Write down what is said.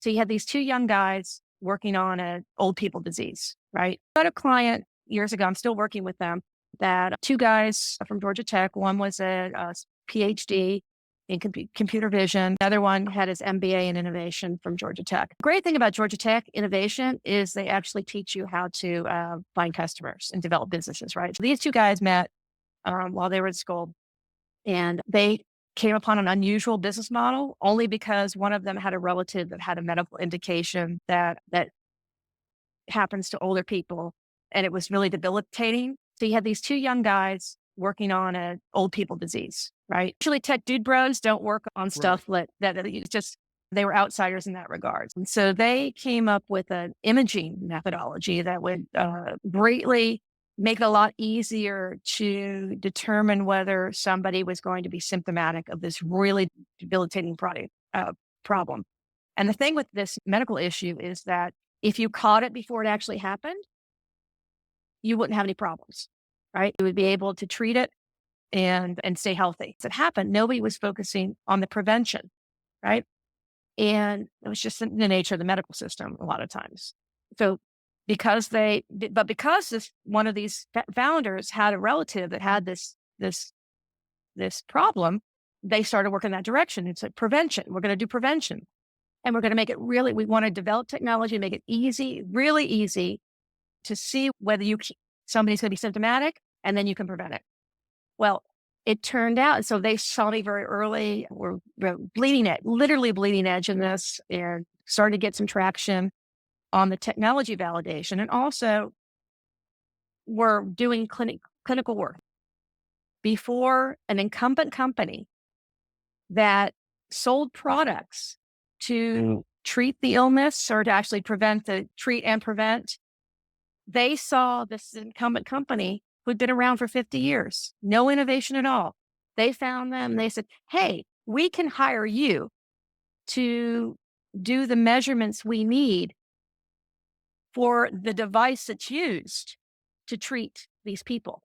So you had these two young guys working on an old people disease, right? I got a client years ago, I'm still working with them, that two guys from Georgia Tech, one was a PhD in computer vision. The other one had his MBA in innovation from Georgia Tech. Great thing about Georgia Tech innovation is they actually teach you how to find customers and develop businesses, right? So these two guys met while they were in school, and they came upon an unusual business model only because one of them had a relative that had a medical indication that happens to older people, and it was really debilitating. So you had these two young guys working on an old people disease, right? Usually tech dude bros don't work on Right. stuff that it's just, they were outsiders in that regard. And so they came up with an imaging methodology that would greatly make it a lot easier to determine whether somebody was going to be symptomatic of this really debilitating problem. And the thing with this medical issue is that if you caught it before it actually happened, you wouldn't have any problems, right? You would be able to treat it and stay healthy. As it happened, nobody was focusing on the prevention, right? And it was just in the nature of the medical system a lot of times. So because this one of these founders had a relative that had this problem, they started working in that direction. It's like prevention. We're going to do prevention. And we're going to make it really, we want to develop technology, make it easy, really easy to see whether somebody's going to be symptomatic, and then you can prevent it. Well, it turned out, so they saw me very early. We're bleeding edge, literally bleeding edge in this, and started to get some traction on the technology validation. And also we're doing clinical work before an incumbent company that sold products to treat the illness or to actually treat and prevent. They saw this incumbent company who'd been around for 50 years, no innovation at all. They found them. They said, hey, we can hire you to do the measurements we need for the device that's used to treat these people.